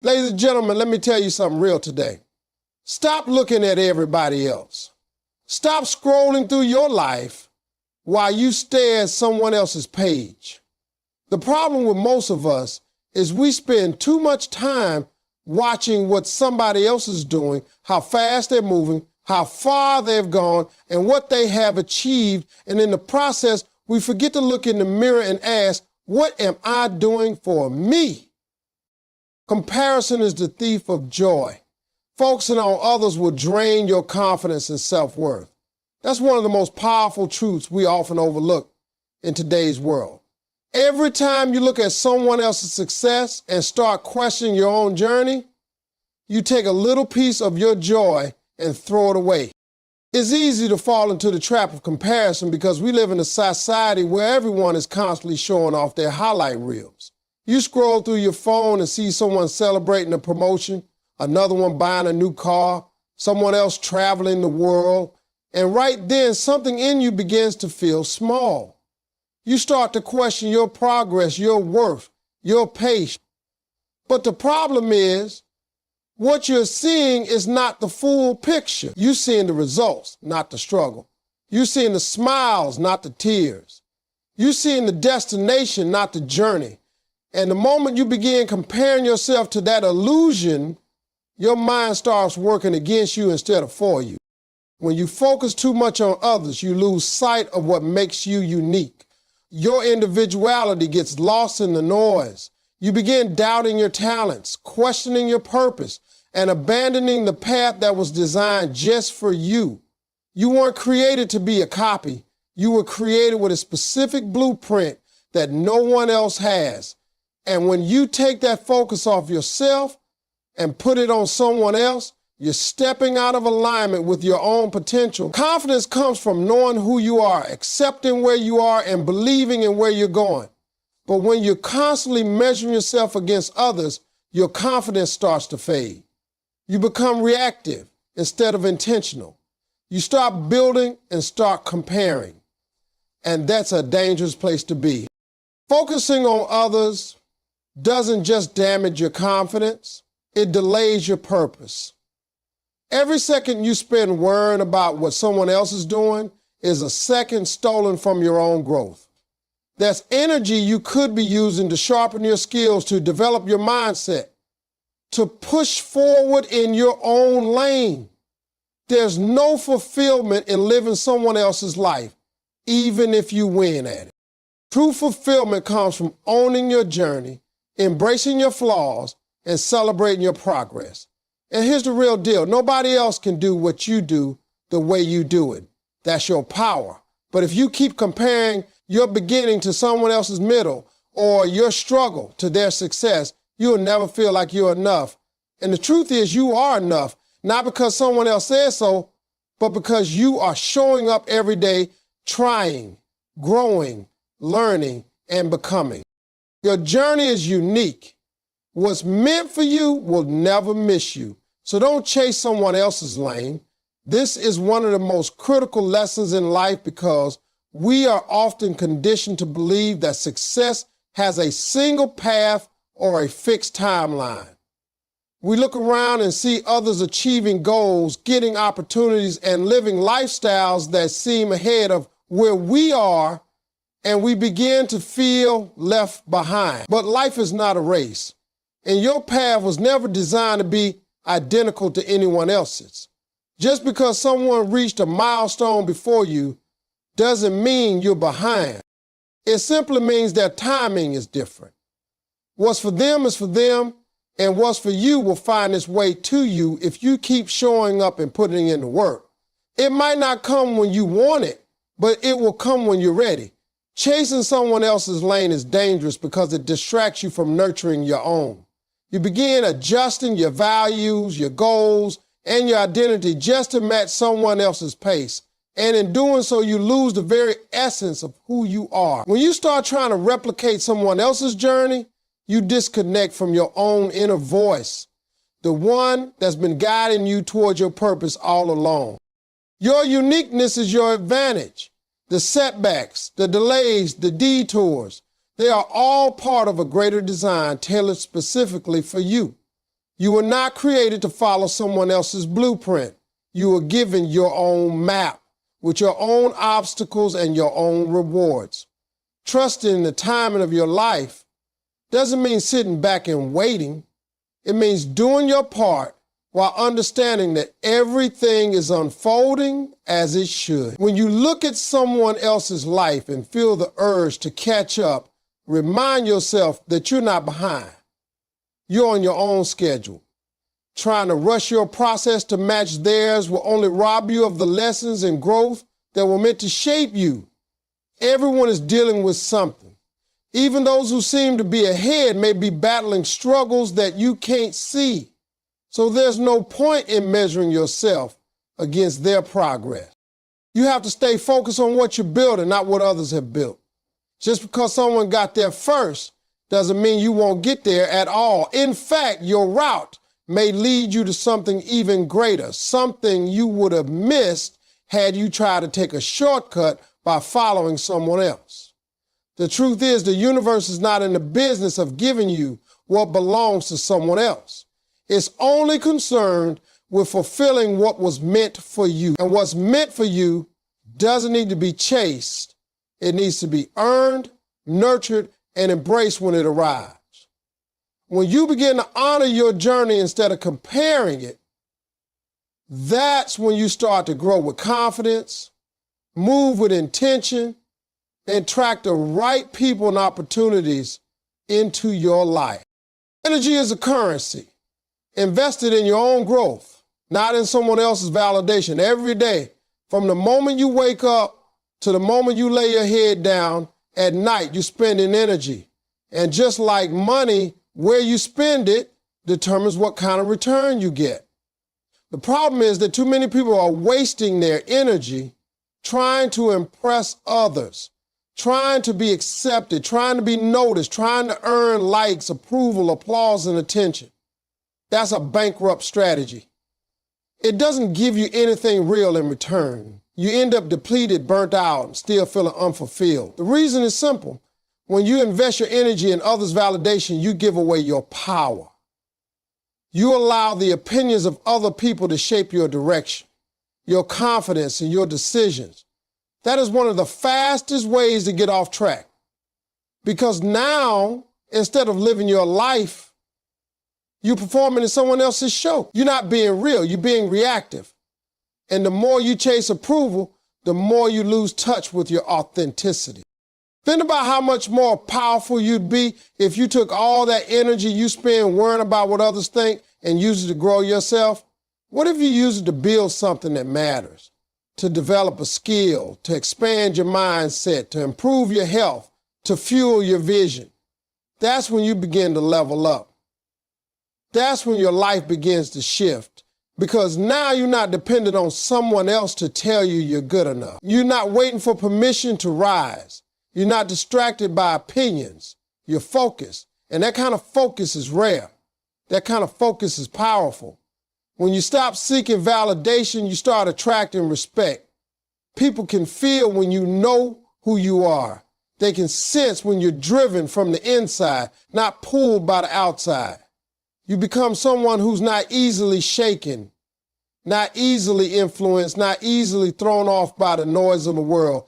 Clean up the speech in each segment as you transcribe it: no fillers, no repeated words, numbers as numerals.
Ladies and gentlemen, let me tell you something real today. Stop looking at everybody else. Stop scrolling through your life while you stare at someone else's page. The problem with most of us is we spend too much time watching what somebody else is doing, how fast they're moving, how far they've gone, and what they have achieved. And in the process, we forget to look in the mirror and ask, what am I doing for me? Comparison is the thief of joy. Focusing on others will drain your confidence and self-worth. That's one of the most powerful truths we often overlook in today's world. Every time you look at someone else's success and start questioning your own journey, you take a little piece of your joy and throw it away. It's easy to fall into the trap of comparison because we live in a society where everyone is constantly showing off their highlight reels. You scroll through your phone and see someone celebrating a promotion, another one buying a new car, someone else traveling the world, and right then something in you begins to feel small. You start to question your progress, your worth, your pace. But the problem is, what you're seeing is not the full picture. You're seeing the results, not the struggle. You're seeing the smiles, not the tears. You're seeing the destination, not the journey. And the moment you begin comparing yourself to that illusion, your mind starts working against you instead of for you. When you focus too much on others, you lose sight of what makes you unique. Your individuality gets lost in the noise. You begin doubting your talents, questioning your purpose, and abandoning the path that was designed just for you. You weren't created to be a copy. You were created with a specific blueprint that no one else has. And when you take that focus off yourself and put it on someone else, you're stepping out of alignment with your own potential. Confidence comes from knowing who you are, accepting where you are, and believing in where you're going. But when you're constantly measuring yourself against others, your confidence starts to fade. You become reactive instead of intentional. You stop building and start comparing. And that's a dangerous place to be. Focusing on others doesn't just damage your confidence, it delays your purpose. Every second you spend worrying about what someone else is doing is a second stolen from your own growth. There's energy you could be using to sharpen your skills, to develop your mindset, to push forward in your own lane. There's no fulfillment in living someone else's life, even if you win at it. True fulfillment comes from owning your journey, embracing your flaws, and celebrating your progress. And here's the real deal. Nobody else can do what you do the way you do it. That's your power. But if you keep comparing your beginning to someone else's middle or your struggle to their success, you'll never feel like you're enough. And the truth is you are enough, not because someone else says so, but because you are showing up every day, trying, growing, learning, and becoming. Your journey is unique. What's meant for you will never miss you. So don't chase someone else's lane. This is one of the most critical lessons in life because we are often conditioned to believe that success has a single path or a fixed timeline. We look around and see others achieving goals, getting opportunities, and living lifestyles that seem ahead of where we are, and we begin to feel left behind. But life is not a race, and your path was never designed to be identical to anyone else's. Just because someone reached a milestone before you doesn't mean you're behind. It simply means their timing is different. What's for them is for them, and what's for you will find its way to you if you keep showing up and putting in the work. It might not come when you want it, but it will come when you're ready. Chasing someone else's lane is dangerous because it distracts you from nurturing your own. You begin adjusting your values, your goals, and your identity just to match someone else's pace. And in doing so, you lose the very essence of who you are. When you start trying to replicate someone else's journey, you disconnect from your own inner voice, the one that's been guiding you towards your purpose all along. Your uniqueness is your advantage. The setbacks, the delays, the detours, they are all part of a greater design tailored specifically for you. You were not created to follow someone else's blueprint. You were given your own map with your own obstacles and your own rewards. Trusting in the timing of your life doesn't mean sitting back and waiting. It means doing your part while understanding that everything is unfolding as it should. When you look at someone else's life and feel the urge to catch up, remind yourself that you're not behind. You're on your own schedule. Trying to rush your process to match theirs will only rob you of the lessons and growth that were meant to shape you. Everyone is dealing with something. Even those who seem to be ahead may be battling struggles that you can't see. So there's no point in measuring yourself against their progress. You have to stay focused on what you're building, not what others have built. Just because someone got there first doesn't mean you won't get there at all. In fact, your route may lead you to something even greater, something you would have missed had you tried to take a shortcut by following someone else. The truth is, the universe is not in the business of giving you what belongs to someone else. It's only concerned with fulfilling what was meant for you. And what's meant for you doesn't need to be chased. It needs to be earned, nurtured, and embraced when it arrives. When you begin to honor your journey instead of comparing it, that's when you start to grow with confidence, move with intention, and attract the right people and opportunities into your life. Energy is a currency. Invested in your own growth, not in someone else's validation. Every day, from the moment you wake up to the moment you lay your head down at night, you're spending energy. And just like money, where you spend it determines what kind of return you get. The problem is that too many people are wasting their energy trying to impress others, trying to be accepted, trying to be noticed, trying to earn likes, approval, applause, and attention. That's a bankrupt strategy. It doesn't give you anything real in return. You end up depleted, burnt out, and still feeling unfulfilled. The reason is simple. When you invest your energy in others' validation, you give away your power. You allow the opinions of other people to shape your direction, your confidence, and your decisions. That is one of the fastest ways to get off track. Because now, instead of living your life, you're performing in someone else's show. You're not being real, you're being reactive. And the more you chase approval, the more you lose touch with your authenticity. Think about how much more powerful you'd be if you took all that energy you spend worrying about what others think and used it to grow yourself. What if you used it to build something that matters, to develop a skill, to expand your mindset, to improve your health, to fuel your vision? That's when you begin to level up. That's when your life begins to shift, because now you're not dependent on someone else to tell you you're good enough. You're not waiting for permission to rise. You're not distracted by opinions. You're focused. And that kind of focus is rare. That kind of focus is powerful. When you stop seeking validation, you start attracting respect. People can feel when you know who you are. They can sense when you're driven from the inside, not pulled by the outside. You become someone who's not easily shaken, not easily influenced, not easily thrown off by the noise of the world.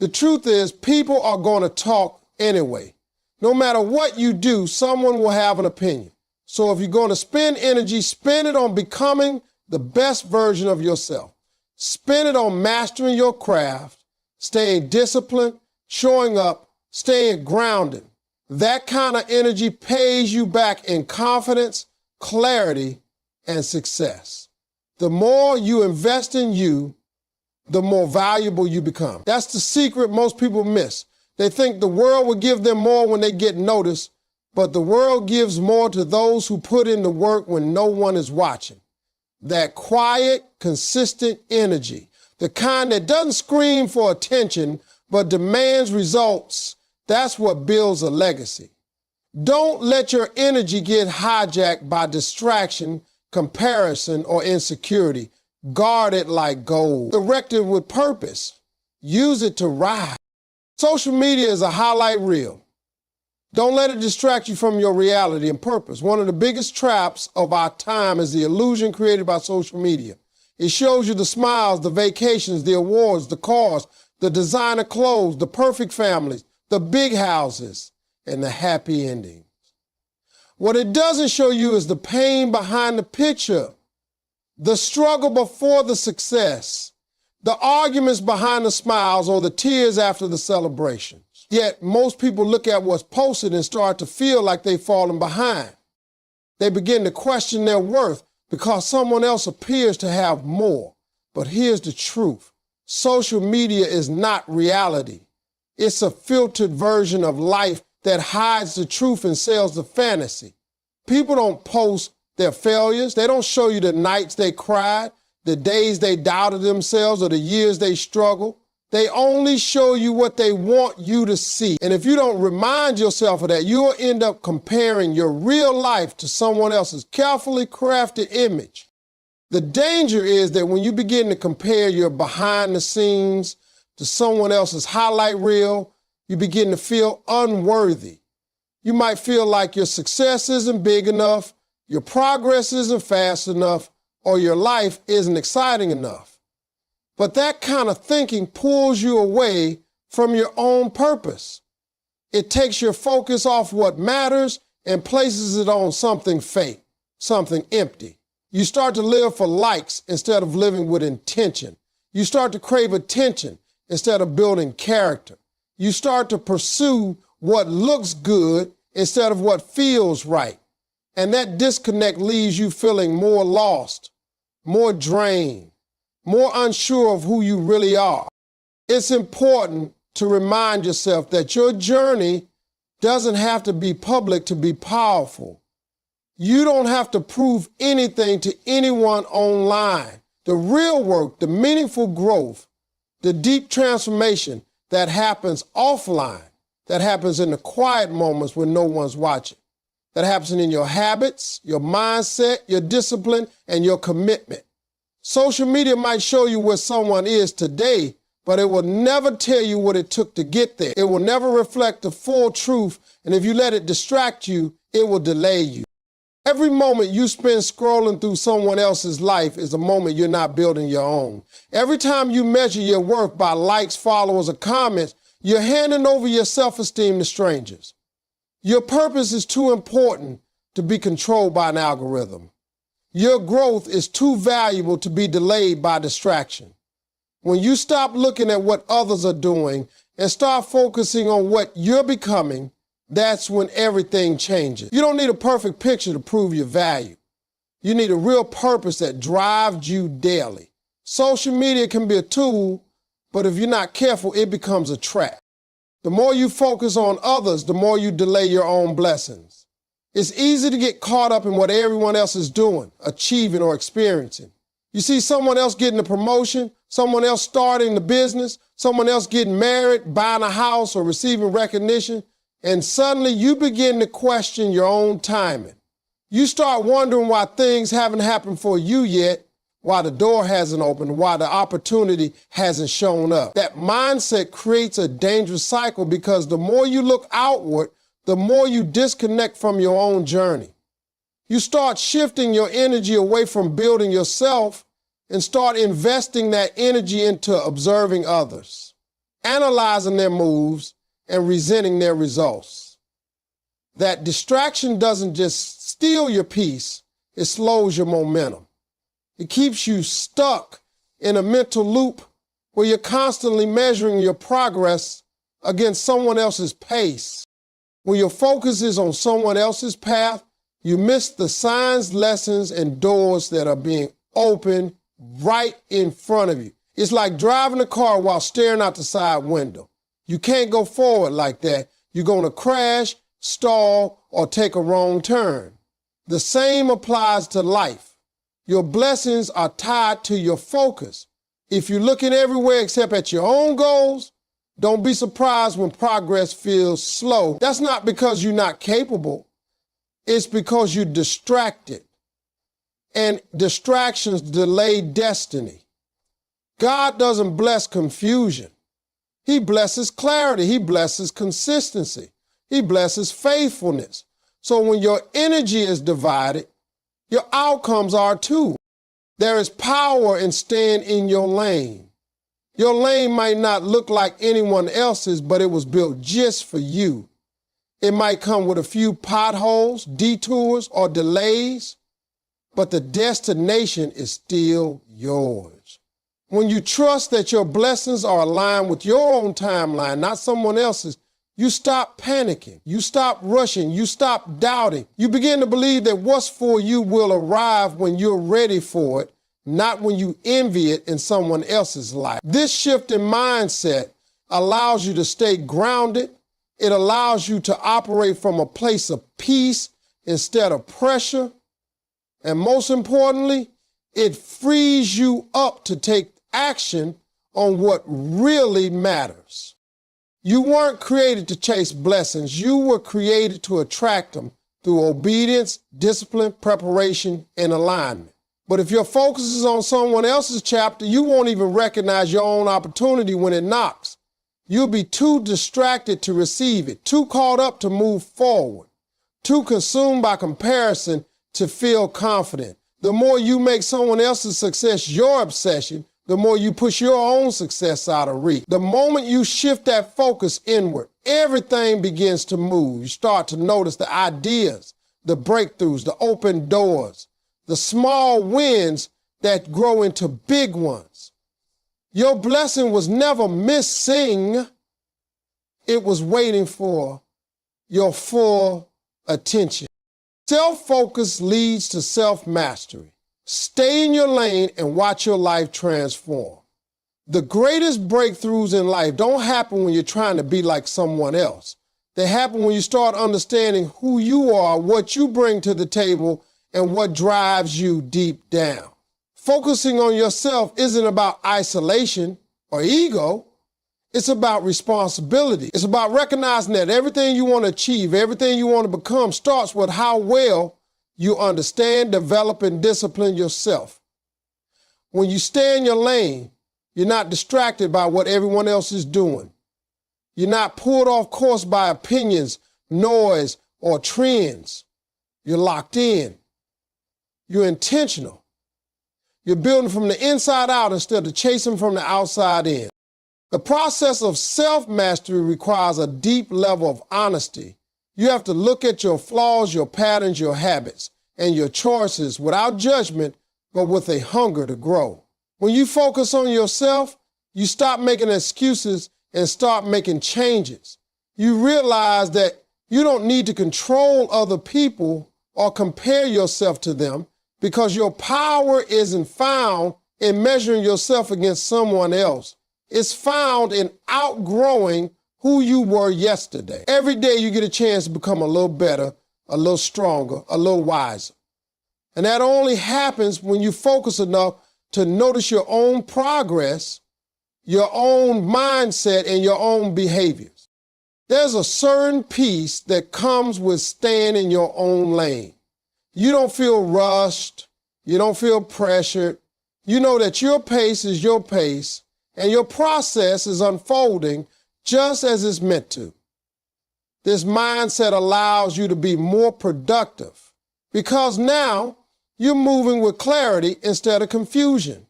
The truth is, people are going to talk anyway. No matter what you do, someone will have an opinion. So if you're going to spend energy, spend it on becoming the best version of yourself. Spend it on mastering your craft, staying disciplined, showing up, staying grounded. That kind of energy pays you back in confidence, clarity, and success. The more you invest in you, the more valuable you become. That's the secret most people miss. They think the world will give them more when they get noticed, but the world gives more to those who put in the work when no one is watching. That quiet, consistent energy, the kind that doesn't scream for attention, but demands results. That's what builds a legacy. Don't let your energy get hijacked by distraction, comparison, or insecurity. Guard it like gold. Direct it with purpose. Use it to rise. Social media is a highlight reel. Don't let it distract you from your reality and purpose. One of the biggest traps of our time is the illusion created by social media. It shows you the smiles, the vacations, the awards, the cars, the designer clothes, the perfect families, the big houses, and the happy endings. What it doesn't show you is the pain behind the picture, the struggle before the success, the arguments behind the smiles, or the tears after the celebrations. Yet most people look at what's posted and start to feel like they've fallen behind. They begin to question their worth because someone else appears to have more. But here's the truth. Social media is not reality. It's a filtered version of life that hides the truth and sells the fantasy. People don't post their failures. They don't show you the nights they cried, the days they doubted themselves, or the years they struggled. They only show you what they want you to see. And if you don't remind yourself of that, you'll end up comparing your real life to someone else's carefully crafted image. The danger is that when you begin to compare your behind the scenes to someone else's highlight reel, you begin to feel unworthy. You might feel like your success isn't big enough, your progress isn't fast enough, or your life isn't exciting enough. But that kind of thinking pulls you away from your own purpose. It takes your focus off what matters and places it on something fake, something empty. You start to live for likes instead of living with intention. You start to crave attention instead of building character. You start to pursue what looks good instead of what feels right. And that disconnect leaves you feeling more lost, more drained, more unsure of who you really are. It's important to remind yourself that your journey doesn't have to be public to be powerful. You don't have to prove anything to anyone online. The real work, the meaningful growth, the deep transformation that happens offline, that happens in the quiet moments when no one's watching, that happens in your habits, your mindset, your discipline, and your commitment. Social media might show you where someone is today, but it will never tell you what it took to get there. It will never reflect the full truth, and if you let it distract you, it will delay you. Every moment you spend scrolling through someone else's life is a moment you're not building your own. Every time you measure your worth by likes, followers, or comments, you're handing over your self-esteem to strangers. Your purpose is too important to be controlled by an algorithm. Your growth is too valuable to be delayed by distraction. When you stop looking at what others are doing and start focusing on what you're becoming, that's when everything changes. You don't need a perfect picture to prove your value. You need a real purpose that drives you daily. Social media can be a tool, but if you're not careful, it becomes a trap. The more you focus on others, the more you delay your own blessings. It's easy to get caught up in what everyone else is doing, achieving, or experiencing. You see someone else getting a promotion, someone else starting the business, someone else getting married, buying a house, or receiving recognition, and suddenly you begin to question your own timing. You start wondering why things haven't happened for you yet, why the door hasn't opened, why the opportunity hasn't shown up. That mindset creates a dangerous cycle because the more you look outward, the more you disconnect from your own journey. You start shifting your energy away from building yourself and start investing that energy into observing others, analyzing their moves, and resenting their results. That distraction doesn't just steal your peace, it slows your momentum. It keeps you stuck in a mental loop where you're constantly measuring your progress against someone else's pace. When your focus is on someone else's path, you miss the signs, lessons, and doors that are being opened right in front of you. It's like driving a car while staring out the side window. You can't go forward like that. You're going to crash, stall, or take a wrong turn. The same applies to life. Your blessings are tied to your focus. If you're looking everywhere except at your own goals, don't be surprised when progress feels slow. That's not because you're not capable. It's because you're distracted. And distractions delay destiny. God doesn't bless confusion. He blesses clarity. He blesses consistency. He blesses faithfulness. So when your energy is divided, your outcomes are too. There is power in staying in your lane. Your lane might not look like anyone else's, but it was built just for you. It might come with a few potholes, detours, or delays, but the destination is still yours. When you trust that your blessings are aligned with your own timeline, not someone else's, you stop panicking, you stop rushing, you stop doubting. You begin to believe that what's for you will arrive when you're ready for it, not when you envy it in someone else's life. This shift in mindset allows you to stay grounded. It allows you to operate from a place of peace instead of pressure. And most importantly, it frees you up to take action on what really matters. You weren't created to chase blessings. You were created to attract them through obedience, discipline, preparation, and alignment. But if your focus is on someone else's chapter, you won't even recognize your own opportunity when it knocks. You'll be too distracted to receive it, too caught up to move forward, too consumed by comparison to feel confident. The more you make someone else's success your obsession, the more you push your own success out of reach. The moment you shift that focus inward, everything begins to move. You start to notice the ideas, the breakthroughs, the open doors, the small wins that grow into big ones. Your blessing was never missing. It was waiting for your full attention. Self-focus leads to self-mastery. Stay in your lane and watch your life transform. The greatest breakthroughs in life don't happen when you're trying to be like someone else. They happen when you start understanding who you are, what you bring to the table, and what drives you deep down. Focusing on yourself isn't about isolation or ego. It's about responsibility. It's about recognizing that everything you want to achieve, everything you want to become starts with how well you understand, develop, and discipline yourself. When you stay in your lane, you're not distracted by what everyone else is doing. You're not pulled off course by opinions, noise, or trends. You're locked in. You're intentional. You're building from the inside out instead of chasing from the outside in. The process of self-mastery requires a deep level of honesty. You have to look at your flaws, your patterns, your habits, and your choices without judgment, but with a hunger to grow. When you focus on yourself, you stop making excuses and start making changes. You realize that you don't need to control other people or compare yourself to them, because your power isn't found in measuring yourself against someone else. It's found in outgrowing who you were yesterday. Every day you get a chance to become a little better, a little stronger, a little wiser. And that only happens when you focus enough to notice your own progress, your own mindset, and your own behaviors. There's a certain peace that comes with staying in your own lane. You don't feel rushed. You don't feel pressured. You know that your pace is your pace, and your process is unfolding just as it's meant to. This mindset allows you to be more productive because now you're moving with clarity instead of confusion.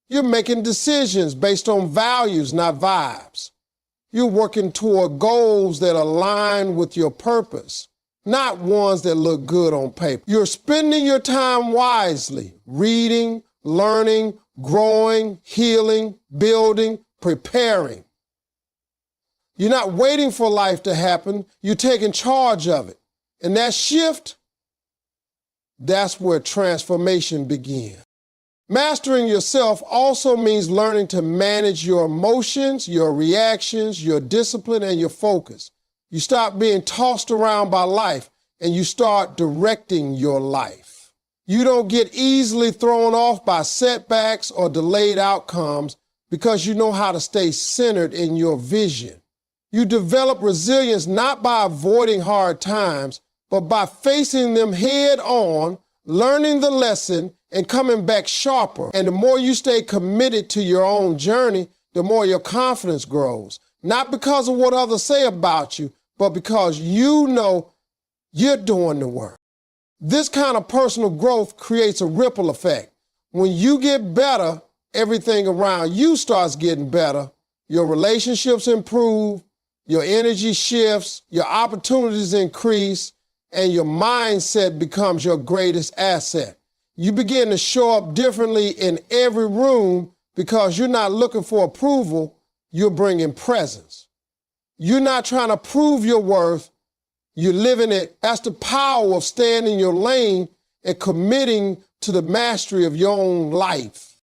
You're making decisions based on values, not vibes. You're working toward goals that align with your purpose, not ones that look good on paper. You're spending your time wisely, reading, learning, growing, healing, building, preparing. You're not waiting for life to happen. You're taking charge of it. And that shift, that's where transformation begins. Mastering yourself also means learning to manage your emotions, your reactions, your discipline, and your focus. You stop being tossed around by life and you start directing your life. You don't get easily thrown off by setbacks or delayed outcomes because you know how to stay centered in your vision. You develop resilience not by avoiding hard times, but by facing them head on, learning the lesson, and coming back sharper. And the more you stay committed to your own journey, the more your confidence grows. Not because of what others say about you, but because you know you're doing the work. This kind of personal growth creates a ripple effect. When you get better, everything around you starts getting better. Your relationships improve, your energy shifts, your opportunities increase, and your mindset becomes your greatest asset. You begin to show up differently in every room because you're not looking for approval, you're bringing presence. You're not trying to prove your worth, you're living it. That's the power of staying in your lane and committing to the mastery of your own life.